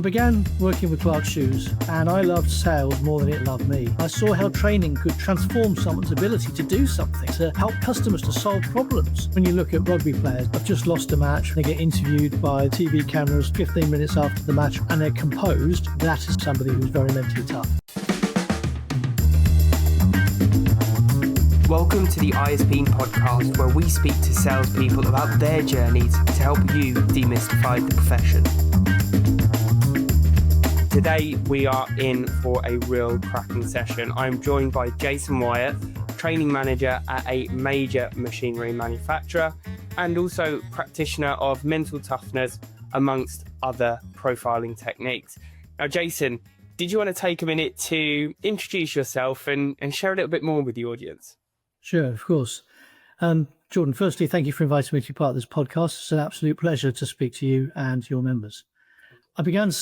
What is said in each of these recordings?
began working with Clark Shoes, and I loved sales more than it loved me. I saw how training could transform someone's ability to do something, to help customers to solve problems. When you look at rugby players, I've just lost a match, they get interviewed by TV cameras 15 minutes after the match, and they're composed. That is somebody who's very mentally tough. Welcome to the ISP Podcast, where we speak to salespeople about their journeys to help you demystify the profession. Today, we are in for a real cracking session. I'm joined by Jason Wyatt, training manager at a major machinery manufacturer and also practitioner of mental toughness, amongst other profiling techniques. Now, Jason, did you want to take a minute to introduce yourself and share a little bit more with the audience? Sure, of course. Jordan, firstly, thank you for inviting me to be part of this podcast. It's an absolute pleasure to speak to you and your members. I began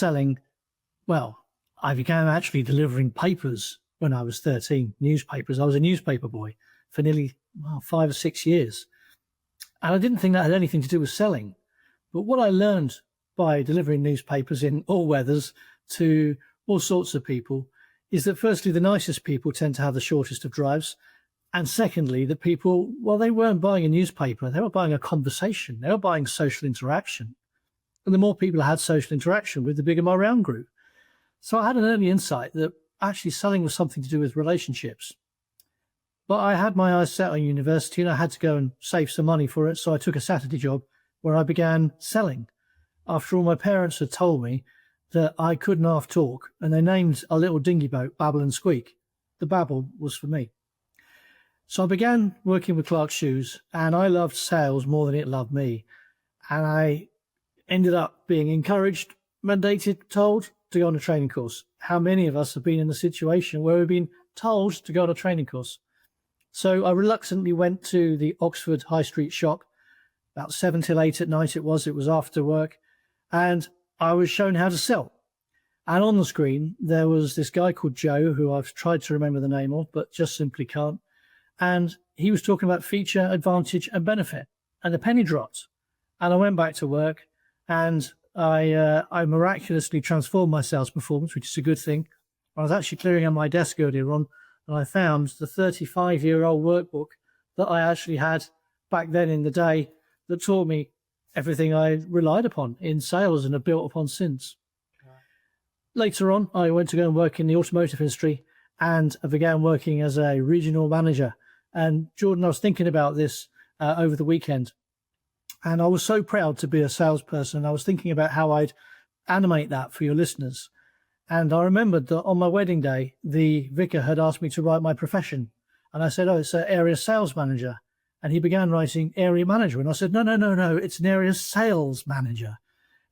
actually delivering papers when I was 13, newspapers. I was a newspaper boy for nearly 5 or 6 years. And I didn't think that had anything to do with selling. But what I learned by delivering newspapers in all weathers to all sorts of people is that firstly, the nicest people tend to have the shortest of drives. And secondly, the people, they weren't buying a newspaper, they were buying a conversation. They were buying social interaction. And the more people I had social interaction with, the bigger my round grew. So I had an early insight that actually selling was something to do with relationships. But I had my eyes set on university and I had to go and save some money for it. So I took a Saturday job where I began selling. After all, my parents had told me that I couldn't half talk, and they named a little dinghy boat Babble and Squeak. The babble was for me. So I began working with Clark Shoes, and I loved sales more than it loved me. And I ended up being encouraged, mandated, told to go on a training course. How many of us have been in a situation where we've been told to go on a training course? So I reluctantly went to the Oxford High Street shop, about 7 till 8 at night it was after work, and I was shown how to sell. And on the screen, there was this guy called Joe, who I've tried to remember the name of, but just simply can't. And he was talking about feature, advantage, and benefit. And the penny dropped. And I went back to work, and I miraculously transformed my sales performance, which is a good thing. I was actually clearing out my desk earlier on, and I found the 35-year-old workbook that I actually had back then in the day that taught me everything I relied upon in sales and have built upon since. Later on, I went to go and work in the automotive industry, and I began working as a regional manager. And Jordan, I was thinking about this over the weekend, and I was so proud to be a salesperson. I was thinking about how I'd animate that for your listeners. And I remembered that on my wedding day, the vicar had asked me to write my profession. And I said, it's an area sales manager. And he began writing area manager. And I said, no, it's an area sales manager.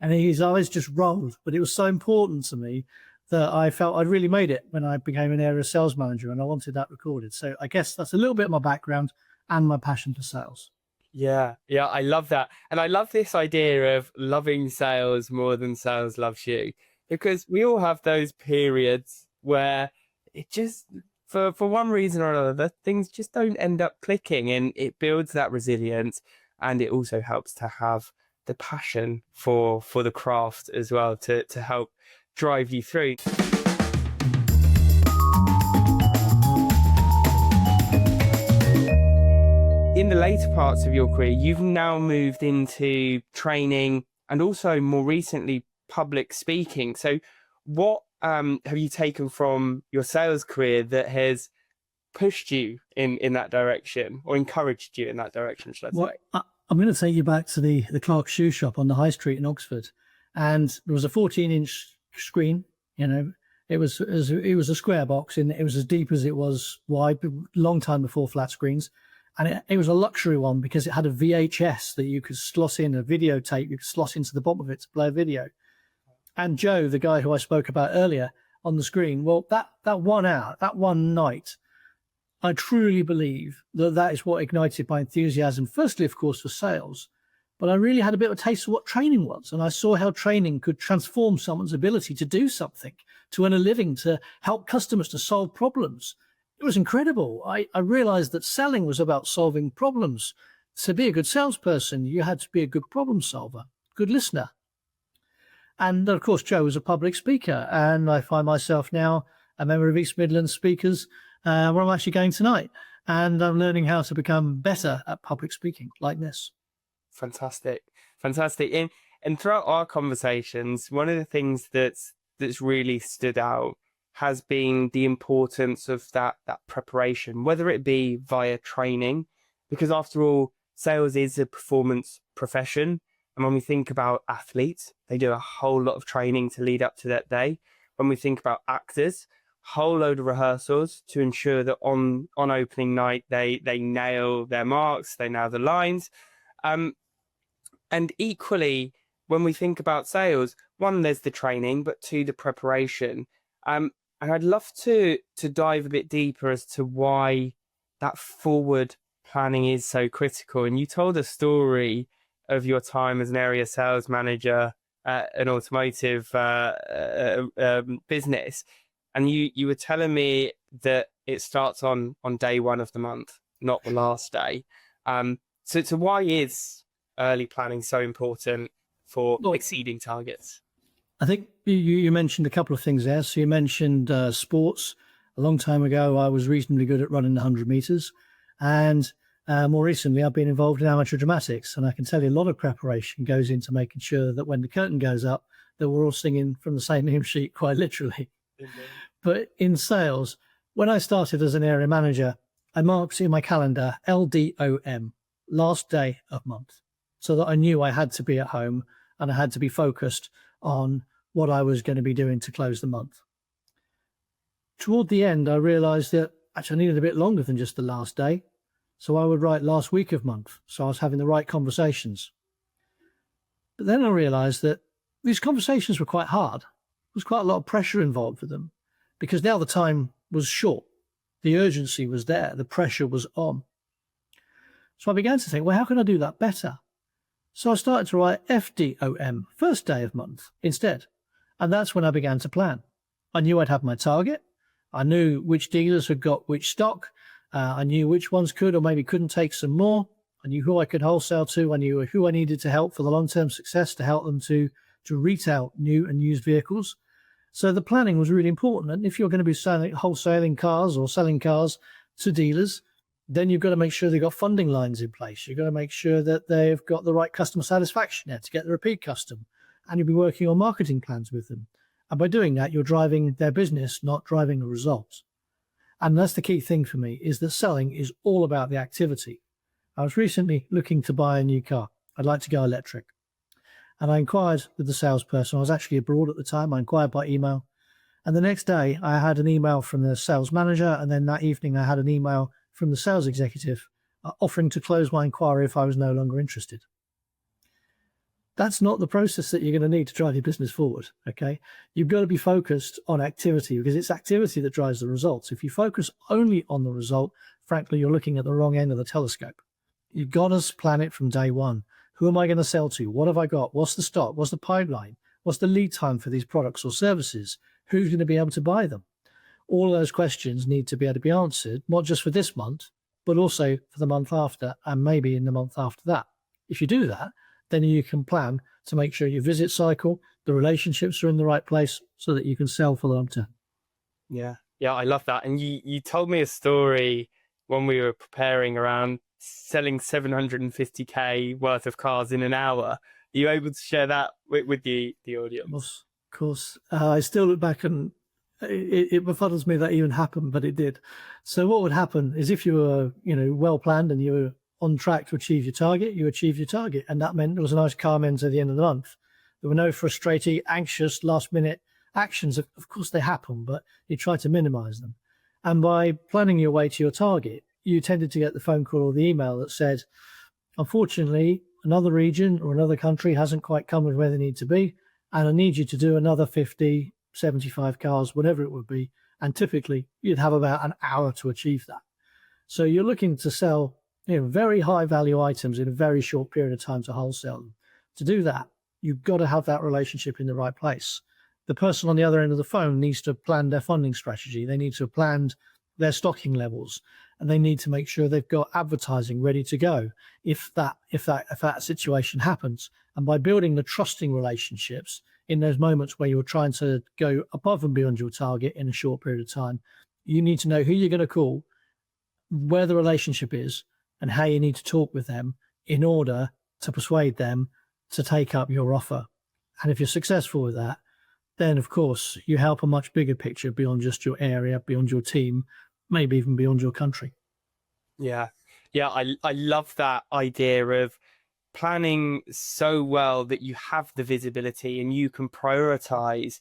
And his eyes just rolled. But it was so important to me that I felt I'd really made it when I became an area sales manager, and I wanted that recorded. So I guess that's a little bit of my background and my passion for sales. Yeah, I love that. And I love this idea of loving sales more than sales loves you, because we all have those periods where it just, for one reason or another, things just don't end up clicking, and it builds that resilience, and it also helps to have the passion for the craft as well to help drive you through. In the later parts of your career, you've now moved into training and also more recently public speaking. So what have you taken from your sales career that has pushed you in that direction, or encouraged you in that direction, should I say? I'm going to take you back to the Clark Shoe shop on the High Street in Oxford. And there was a 14-inch screen, it was a square box, and it was as deep as it was wide, long time before flat screens. And it was a luxury one because it had a VHS that you could slot in, a videotape, you could slot into the bottom of it to play a video. And Joe, the guy who I spoke about earlier on the screen, that 1 hour, that one night, I truly believe that is what ignited my enthusiasm, firstly, of course, for sales. But I really had a bit of a taste of what training was. And I saw how training could transform someone's ability to do something, to earn a living, to help customers to solve problems. It was incredible. I realized that selling was about solving problems. To be a good salesperson, you had to be a good problem solver, good listener. And of course, Joe was a public speaker, and I find myself now a member of East Midlands Speakers, where I'm actually going tonight. And I'm learning how to become better at public speaking like this. Fantastic. And throughout our conversations, one of the things that's really stood out has been the importance of that preparation, whether it be via training, because after all, sales is a performance profession. And when we think about athletes, they do a whole lot of training to lead up to that day. When we think about actors, whole load of rehearsals to ensure that on opening night, they nail their marks, they nail the lines. And equally, when we think about sales, one, there's the training, but two, the preparation. And I'd love to dive a bit deeper as to why that forward planning is so critical. And you told a story of your time as an area sales manager at an automotive business. And you were telling me that it starts on day one of the month, not the last day. So why is early planning so important for exceeding targets? I think you mentioned a couple of things there. So you mentioned sports. A long time ago, I was reasonably good at running 100 meters. And more recently, I've been involved in amateur dramatics. And I can tell you a lot of preparation goes into making sure that when the curtain goes up, that we're all singing from the same hymn sheet, quite literally. Mm-hmm. But in sales, when I started as an area manager, I marked in my calendar LDOM, last day of month, so that I knew I had to be at home and I had to be focused on what I was going to be doing to close the month. Toward the end, I realized that actually I needed a bit longer than just the last day. So I would write last week of month. So I was having the right conversations. But then I realized that these conversations were quite hard. There was quite a lot of pressure involved with them because now the time was short. The urgency was there. The pressure was on. So I began to think, well, how can I do that better? So I started to write FDOM, first day of month, instead. And that's when I began to plan. I knew I'd have my target. I knew which dealers had got which stock. I knew which ones could or maybe couldn't take some more. I knew who I could wholesale to. I knew who I needed to help for the long-term success to help them to retail new and used vehicles. So the planning was really important. And if you're going to be wholesaling cars or selling cars to dealers, then you've got to make sure they've got funding lines in place. You've got to make sure that they've got the right customer satisfaction there to get the repeat custom. And you'll be working on marketing plans with them. And by doing that, you're driving their business, not driving a result. And that's the key thing for me, is that selling is all about the activity. I was recently looking to buy a new car. I'd like to go electric. And I inquired with the salesperson. I was actually abroad at the time. I inquired by email. And the next day, I had an email from the sales manager. And then that evening, I had an email from the sales executive offering to close my inquiry if I was no longer interested. That's not the process that you're going to need to drive your business forward, okay? You've got to be focused on activity because it's activity that drives the results. If you focus only on the result, frankly, you're looking at the wrong end of the telescope. You've got to plan it from day one. Who am I going to sell to? What have I got? What's the stock? What's the pipeline? What's the lead time for these products or services? Who's going to be able to buy them? All of those questions need to be able to be answered, not just for this month, but also for the month after and maybe in the month after that. If you do that, then you can plan to make sure your visit cycle, the relationships are in the right place so that you can sell for the long term. Yeah, I love that. And you told me a story when we were preparing around selling 750k worth of cars in an hour. Are you able to share that with the audience? Of course. I still look back and it befuddles me that even happened, but it did. So what would happen is if you were, well planned and you were on track to achieve your target, you achieved your target. And that meant there was a nice calm end to the end of the month. There were no frustrating, anxious, last-minute actions. Of course, they happen, but you try to minimize them. And by planning your way to your target, you tended to get the phone call or the email that said, unfortunately, another region or another country hasn't quite come with where they need to be, and I need you to do another 50, 75 cars, whatever it would be. And typically, you'd have about an hour to achieve that. So you're looking to sell very high value items in a very short period of time to wholesale them. To do that, you've got to have that relationship in the right place. The person on the other end of the phone needs to plan their funding strategy. They need to have planned their stocking levels, and they need to make sure they've got advertising ready to go if that situation happens. And by building the trusting relationships in those moments where you're trying to go above and beyond your target in a short period of time, you need to know who you're going to call, where the relationship is, and how you need to talk with them in order to persuade them to take up your offer. And if you're successful with that, then of course you help a much bigger picture beyond just your area, beyond your team, maybe even beyond your country. Yeah. Yeah. I love that idea of planning so well that you have the visibility and you can prioritize.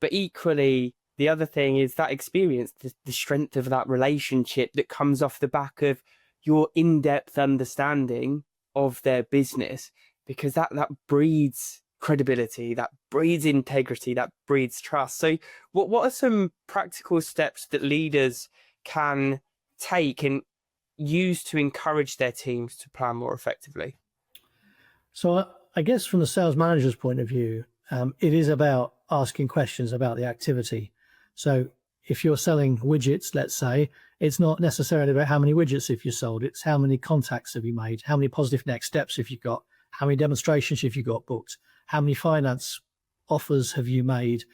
But equally, the other thing is that experience, the strength of that relationship that comes off the back of your in-depth understanding of their business, because that breeds credibility, that breeds integrity, that breeds trust. So what are some practical steps that leaders can take and use to encourage their teams to plan more effectively? So I guess from the sales manager's point of view, it is about asking questions about the activity. So if you're selling widgets, let's say, it's not necessarily about how many widgets have you sold, it's how many contacts have you made, how many positive next steps have you got, how many demonstrations have you got booked, how many finance offers have you made.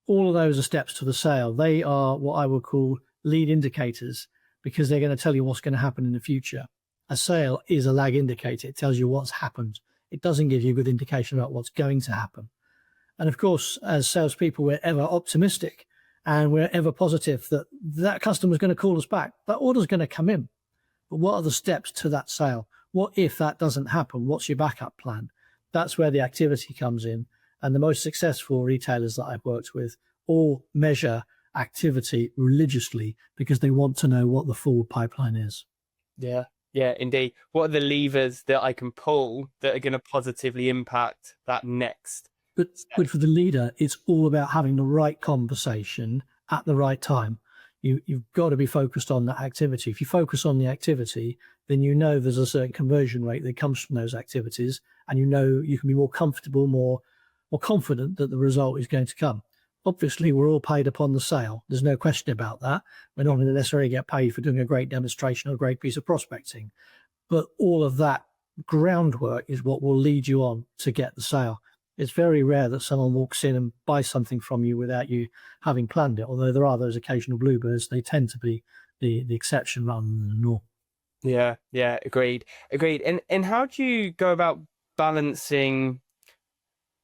All of those are steps to the sale. They are what I would call lead indicators, because they're going to tell you what's going to happen in the future. A sale is a lag indicator. It tells you what's happened. It doesn't give you a good indication about what's going to happen. And of course, as salespeople, we're ever optimistic and we're ever positive that that customer is going to call us back. That order's going to come in. But what are the steps to that sale? What if that doesn't happen? What's your backup plan? That's where the activity comes in. And the most successful retailers that I've worked with all measure activity religiously because they want to know what the forward pipeline is. Yeah. Yeah, indeed. What are the levers that I can pull that are going to positively impact that next? But for the leader, it's all about having the right conversation at the right time. You've got to be focused on that activity. If you focus on the activity, then you know there's a certain conversion rate that comes from those activities, and you know you can be more comfortable, more confident that the result is going to come. Obviously, we're all paid upon the sale. There's no question about that. We're not going to necessarily get paid for doing a great demonstration or a great piece of prospecting. But all of that groundwork is what will lead you on to get the sale. It's very rare that someone walks in and buys something from you without you having planned it. Although there are those occasional bluebirds, they tend to be the exception rather than the norm. Yeah, agreed. And how do you go about balancing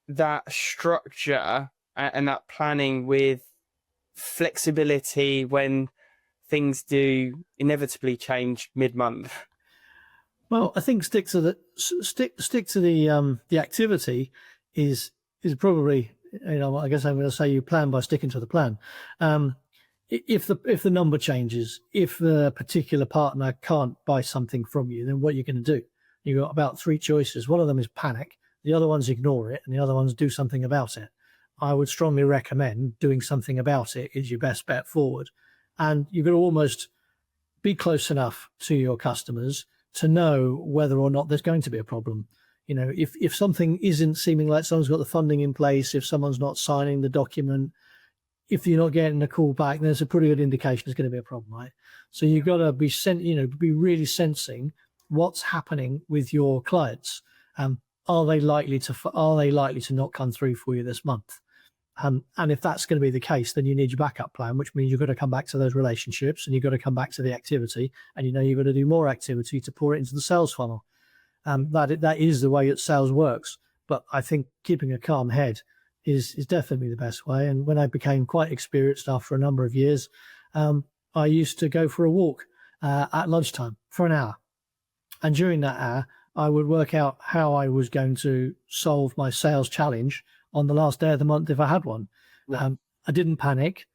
that structure and that planning with flexibility when things do inevitably change mid-month? Well, I think stick to the activity is probably, I guess I'm going to say you plan by sticking to the plan. If the number changes, if the particular partner can't buy something from you, then what you're going to do? You've got about three choices. One of them is panic. The other one's ignore it, and the other one's do something about it. I would strongly recommend doing something about it is your best bet forward. And you've got to almost be close enough to your customers to know whether or not there's going to be a problem. If something isn't seeming like someone's got the funding in place, if someone's not signing the document, if you're not getting a call back, there's a pretty good indication there's going to be a problem, right? So you've got to be be really sensing what's happening with your clients. Are they likely to not come through for you this month? And if that's going to be the case, then you need your backup plan, which means you've got to come back to those relationships and you've got to come back to the activity, and you've got to do more activity to pour it into the sales funnel. That is the way that sales works. But I think keeping a calm head is definitely the best way. And when I became quite experienced after a number of years, I used to go for a walk at lunchtime for an hour. And during that hour, I would work out how I was going to solve my sales challenge on the last day of the month if I had one. Yeah. I didn't panic.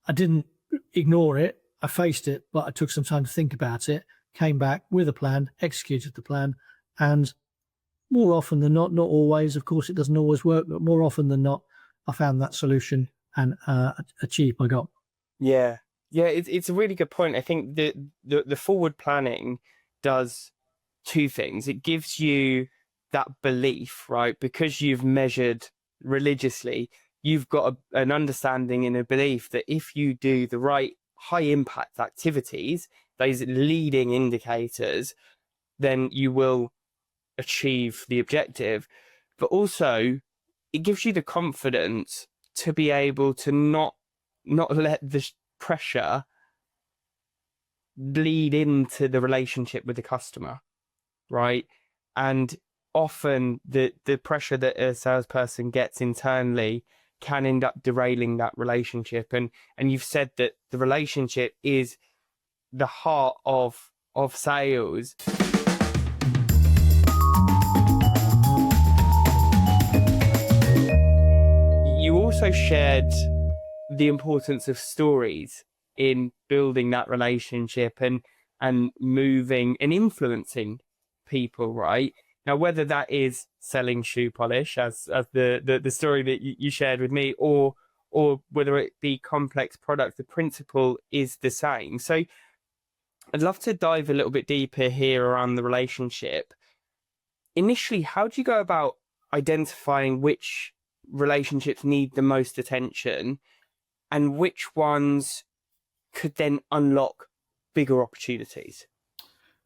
I didn't ignore it. I faced it, but I took some time to think about it, came back with a plan, executed the plan, and more often than not always, of course it doesn't always work, but more often than not, I found that solution and achieved my goal. Yeah, it's a really good point. I think the forward planning does two things. It gives you that belief, right? Because you've measured religiously, you've got an understanding and a belief that if you do the right high impact activities, those leading indicators, then you will achieve the objective. But also it gives you the confidence to be able to not let the pressure bleed into the relationship with the customer, right? And often the pressure that a salesperson gets internally can end up derailing that relationship. And you've said that the relationship is the heart of sales. You also shared the importance of stories in building that relationship and moving and influencing people, right? Now, whether that is selling shoe polish, as the story that you shared with me, or whether it be complex products, the principle is the same. So I'd love to dive a little bit deeper here around the relationship. Initially, how do you go about identifying which relationships need the most attention and which ones could then unlock bigger opportunities?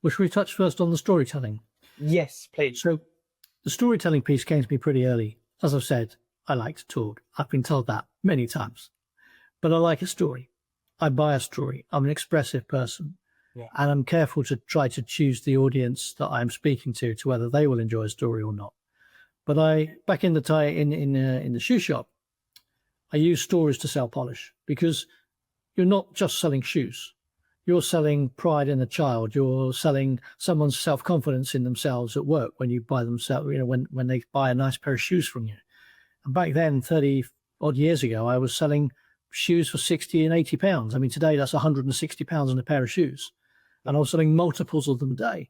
Well, should we touch first on the storytelling? Yes, please. So the storytelling piece came to me pretty early. As I've said, I like to talk. I've been told that many times. But I like a story. I buy a story. I'm an expressive person. Yeah. And I'm careful to try to choose the audience that I'm speaking to whether they will enjoy a story or not. But back in the shoe shop, I use stories to sell polish, because you're not just selling shoes. You're selling pride in a child. You're selling someone's self-confidence in themselves at work when you buy them, when they buy a nice pair of shoes from you. And back then, 30 odd years ago, I was selling shoes for 60 and 80 pounds. I mean, today that's 160 pounds on a pair of shoes. And I was selling multiples of them a day.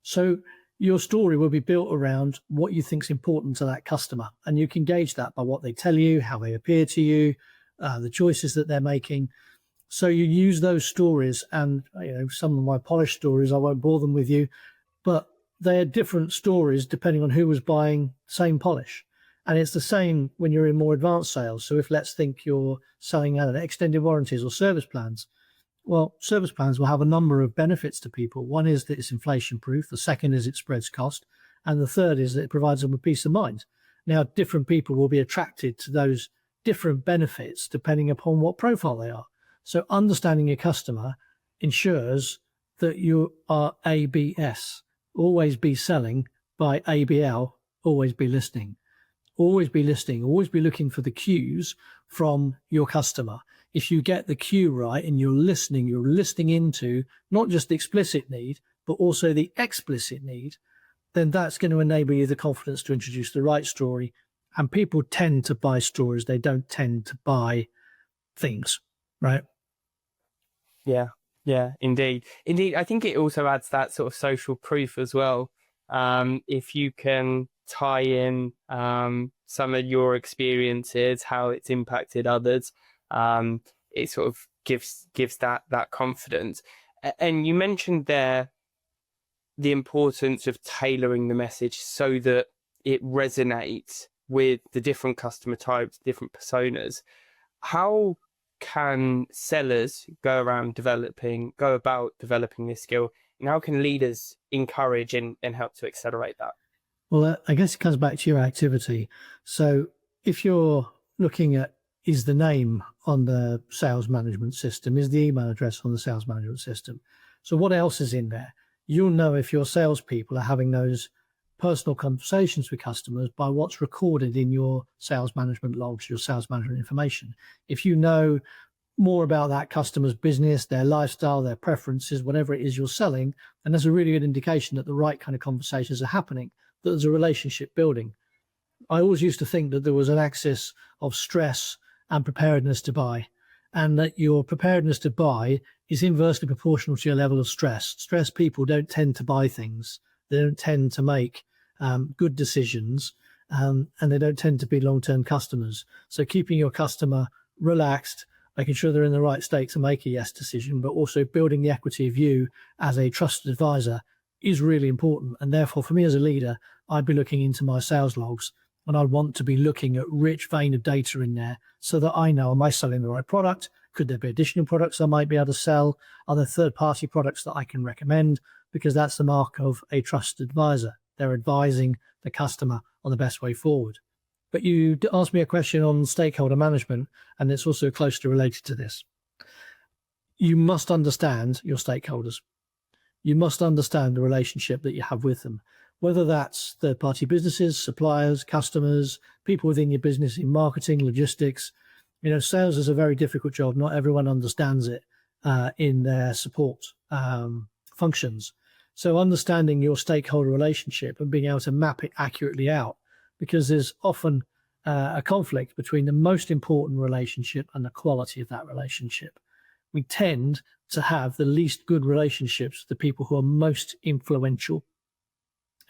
So your story will be built around what you think is important to that customer. And you can gauge that by what they tell you, how they appear to you, the choices that they're making. So you use those stories, and some of my polish stories, I won't bore them with you, but they are different stories depending on who was buying the same polish. And it's the same when you're in more advanced sales. So if, let's think, you're selling extended warranties or service plans, well, service plans will have a number of benefits to people. One is that it's inflation proof. The second is it spreads cost. And the third is that it provides them with peace of mind. Now, different people will be attracted to those different benefits depending upon what profile they are. So understanding your customer ensures that you are ABS. Always be selling. By ABL, always be listening. Always be listening. Always be looking for the cues from your customer. If you get the cue right and you're listening into not just the explicit need, but also the explicit need, then that's going to enable you the confidence to introduce the right story. And people tend to buy stories. They don't tend to buy things, right? Yeah, indeed. I think it also adds that sort of social proof as well. If you can tie in some of your experiences, how it's impacted others, it sort of gives that confidence. And you mentioned there the importance of tailoring the message so that it resonates with the different customer types, different personas. How can sellers go about developing this skill, and how can leaders encourage and help to accelerate that? Well, I guess it comes back to your activity. So if you're looking at, is the name on the sales management system, is the email address on the sales management system, so what else is in there? You'll know if your salespeople are having those personal conversations with customers by what's recorded in your sales management logs, your sales management information. If you know more about that customer's business, their lifestyle, their preferences, whatever it is you're selling, and that's a really good indication that the right kind of conversations are happening, that there's a relationship building. I always used to think that there was an axis of stress and preparedness to buy, and that your preparedness to buy is inversely proportional to your level of stress. Stressed people don't tend to buy things. They don't tend to make good decisions, and they don't tend to be long-term customers. So keeping your customer relaxed, making sure they're in the right state to make a yes decision, but also building the equity of you as a trusted advisor is really important. And therefore, for me as a leader, I'd be looking into my sales logs, and I'd want to be looking at rich vein of data in there so that I know, am I selling the right product? Could there be additional products I might be able to sell? Are there third-party products that I can recommend? Because that's the mark of a trusted advisor. They're advising the customer on the best way forward. But you asked me a question on stakeholder management, and it's also closely related to this. You must understand your stakeholders. You must understand the relationship that you have with them, whether that's third-party businesses, suppliers, customers, people within your business in marketing, logistics. Sales is a very difficult job. Not everyone understands it in their support functions. So understanding your stakeholder relationship and being able to map it accurately out, because there's often a conflict between the most important relationship and the quality of that relationship. We tend to have the least good relationships with the people who are most influential,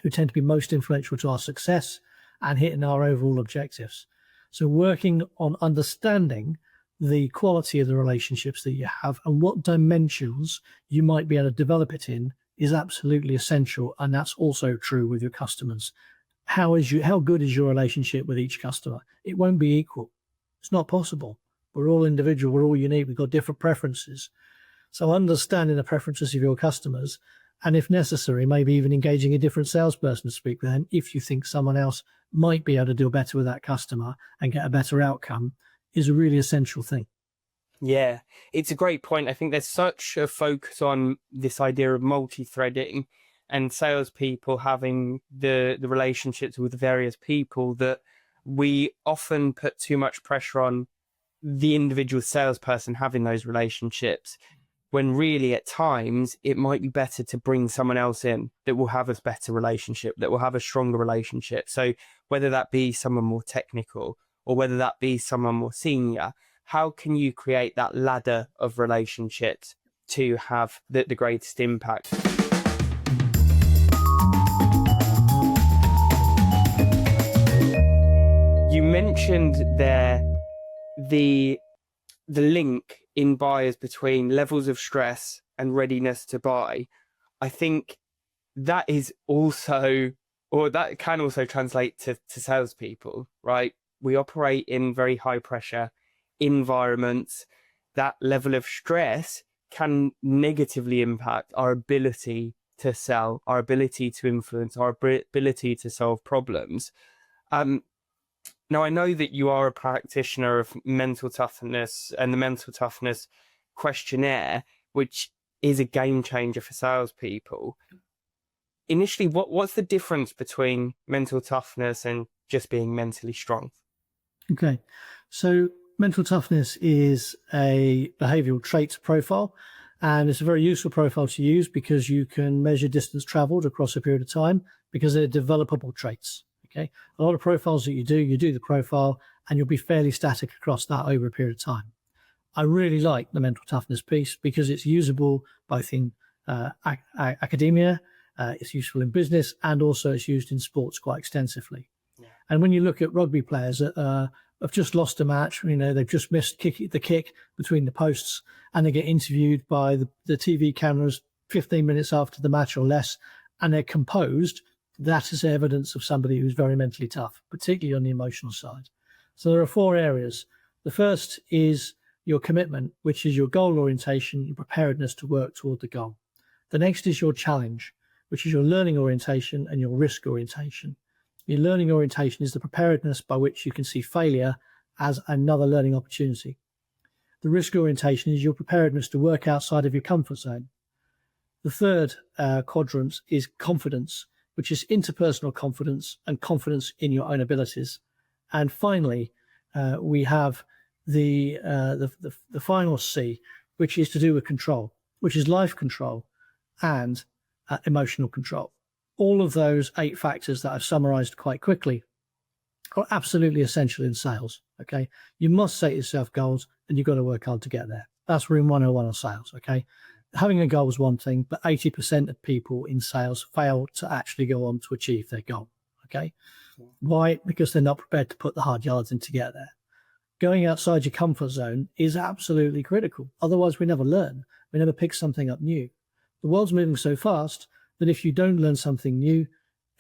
who tend to be most influential to our success and hitting our overall objectives. So working on understanding the quality of the relationships that you have and what dimensions you might be able to develop it in is absolutely essential. And that's also true with your customers. How good is your relationship with each customer? It won't be equal. It's not possible. We're all individual. We're all unique. We've got different preferences. So understanding the preferences of your customers, and if necessary, maybe even engaging a different salesperson to speak with them if you think someone else might be able to do better with that customer and get a better outcome, is a really essential thing. Yeah, it's a great point. I think there's such a focus on this idea of multi-threading and salespeople having the relationships with various people that we often put too much pressure on the individual salesperson having those relationships, when really at times it might be better to bring someone else in that will have a better relationship, that will have a stronger relationship. So whether that be someone more technical or whether that be someone more senior, how can you create that ladder of relationships to have the greatest impact? You mentioned there the link in buyers between levels of stress and readiness to buy. I think that is also, or that can also translate to salespeople, right? We operate in very high pressure environments. That level of stress can negatively impact our ability to sell, our ability to influence, our ability to solve problems. Now, I know that you are a practitioner of mental toughness and the mental toughness questionnaire, which is a game changer for salespeople. Initially, what's the difference between mental toughness and just being mentally strong? Okay, so mental toughness is a behavioral traits profile, and it's a very useful profile to use because you can measure distance traveled across a period of time because they're developable traits. Okay, a lot of profiles that you do the profile and you'll be fairly static across that over a period of time. I really like the mental toughness piece because it's usable both in academia, it's useful in business, and also it's used in sports quite extensively. Yeah. And when you look at rugby players that have just lost a match, they've just missed the kick between the posts, and they get interviewed by the TV cameras 15 minutes after the match or less, and they're composed. That is evidence of somebody who's very mentally tough, particularly on the emotional side. So there are 4 areas. The first is your commitment, which is your goal orientation, your preparedness to work toward the goal. The next is your challenge, which is your learning orientation and your risk orientation. Your learning orientation is the preparedness by which you can see failure as another learning opportunity. The risk orientation is your preparedness to work outside of your comfort zone. The third quadrant is confidence, which is interpersonal confidence and confidence in your own abilities. And finally, we have the final C, which is to do with control, which is life control and emotional control. All of those 8 factors that I've summarized quite quickly are absolutely essential in sales. Okay, you must set yourself goals and you've got to work hard to get there. That's room 101 of sales. Okay. Having a goal is one thing, but 80% of people in sales fail to actually go on to achieve their goal. Okay. Why? Because they're not prepared to put the hard yards in to get there. Going outside your comfort zone is absolutely critical. Otherwise, we never learn. We never pick something up new. The world's moving so fast that if you don't learn something new,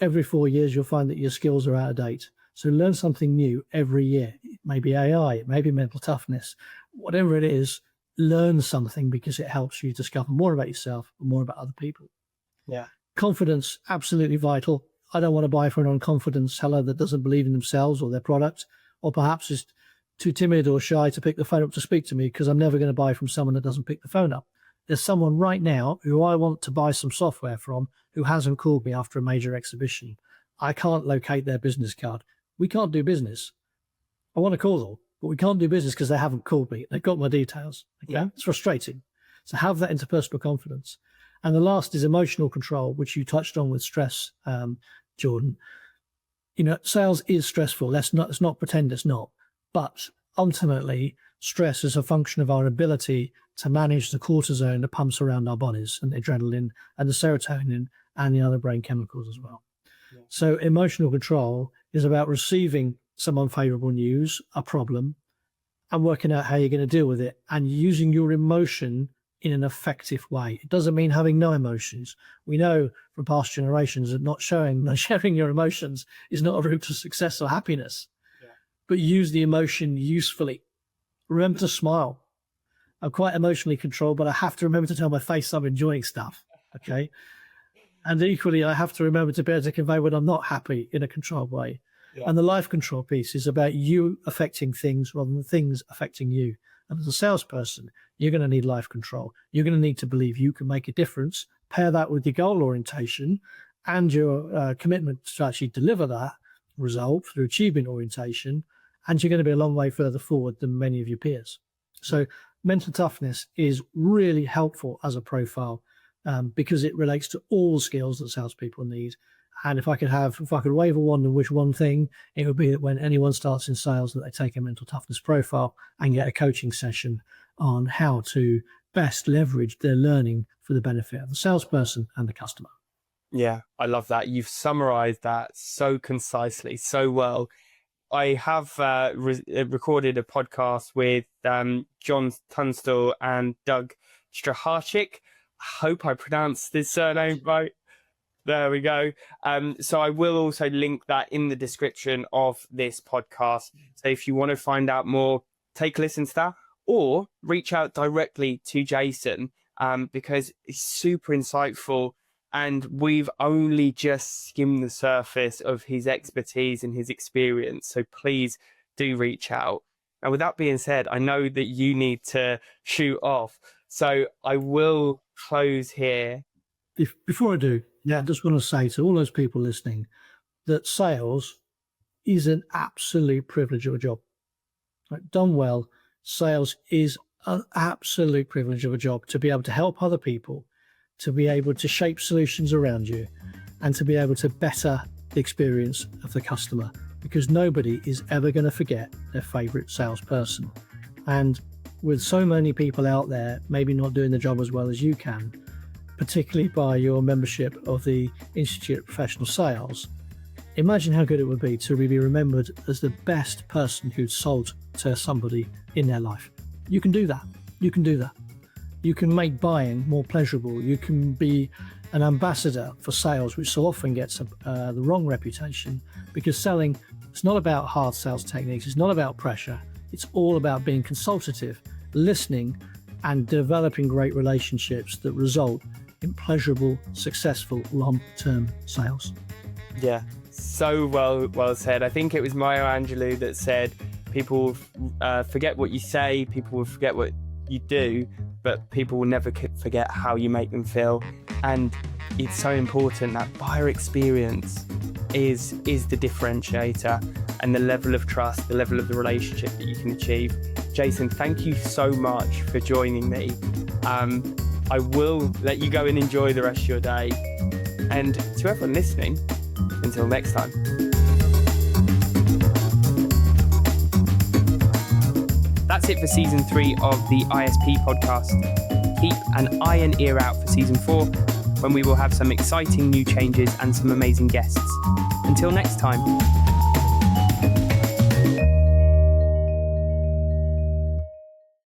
every 4 years, you'll find that your skills are out of date. So learn something new every year. It may be AI, it may be mental toughness, whatever it is. Learn something because it helps you discover more about yourself and more about other people. Yeah. Confidence, absolutely vital. I don't want to buy from an unconfident seller that doesn't believe in themselves or their product, or perhaps is too timid or shy to pick the phone up to speak to me, because I'm never going to buy from someone that doesn't pick the phone up. There's someone right now who I want to buy some software from who hasn't called me after a major exhibition. I can't locate their business card. We can't do business. I want to call them, but we can't do business because they haven't called me. They've got my details. Okay? Yeah. It's frustrating. So have that interpersonal confidence. And the last is emotional control, which you touched on with stress, Jordan. Sales is stressful. Let's not pretend it's not. But ultimately, stress is a function of our ability to manage the cortisone that pumps around our bodies, and the adrenaline and the serotonin and the other brain chemicals as well. Yeah. So emotional control is about receiving some unfavorable news, a problem, and working out how you're going to deal with it and using your emotion in an effective way. It doesn't mean having no emotions. We know from past generations that not sharing your emotions is not a route to success or happiness. Yeah. But use the emotion usefully. Remember to smile. I'm quite emotionally controlled, but I have to remember to tell my face I'm enjoying stuff. Okay. And equally, I have to remember to be able to convey when I'm not happy in a controlled way. Yeah. And the life control piece is about you affecting things rather than things affecting you. And as a salesperson, you're going to need life control. You're going to need to believe you can make a difference. Pair that with your goal orientation and your commitment to actually deliver that result through achievement orientation. And you're going to be a long way further forward than many of your peers. So mental toughness is really helpful as a profile because it relates to all skills that salespeople need. And if I could wave a wand and wish one thing, it would be that when anyone starts in sales, that they take a mental toughness profile and get a coaching session on how to best leverage their learning for the benefit of the salesperson and the customer. Yeah, I love that. You've summarized that so concisely, so well. I have recorded a podcast with John Tunstall and Doug Strachachik. I hope I pronounced this surname right. There we go. So I will also link that in the description of this podcast. So if you want to find out more, take a listen to that or reach out directly to Jason because it's super insightful. And we've only just skimmed the surface of his expertise and his experience. So please do reach out. And with that being said, I know that you need to shoot off. So I will close here. Before I do, I just want to say to all those people listening that sales is an absolute privilege of a job. Like, done well, sales is an absolute privilege of a job to be able to help other people, to be able to shape solutions around you, and to be able to better the experience of the customer, because nobody is ever going to forget their favorite salesperson. And with so many people out there maybe not doing the job as well as you can, particularly by your membership of the Institute of Professional Sales, imagine how good it would be to be remembered as the best person who'd sold to somebody in their life. You can do that. You can do that. You can make buying more pleasurable. You can be an ambassador for sales, which so often gets the wrong reputation, because selling, it's not about hard sales techniques. It's not about pressure. It's all about being consultative, listening, and developing great relationships that result in pleasurable, successful, long-term sales. Yeah, so well said. I think it was Maya Angelou that said, people forget what you say, people will forget what you do, but people will never forget how you make them feel. And it's so important that buyer experience is the differentiator, and the level of trust, the level of the relationship that you can achieve. Jason, thank you so much for joining me. I will let you go and enjoy the rest of your day. And to everyone listening, until next time. That's it for season 3 of the ISP podcast. Keep an eye and ear out for season 4, when we will have some exciting new changes and some amazing guests. Until next time.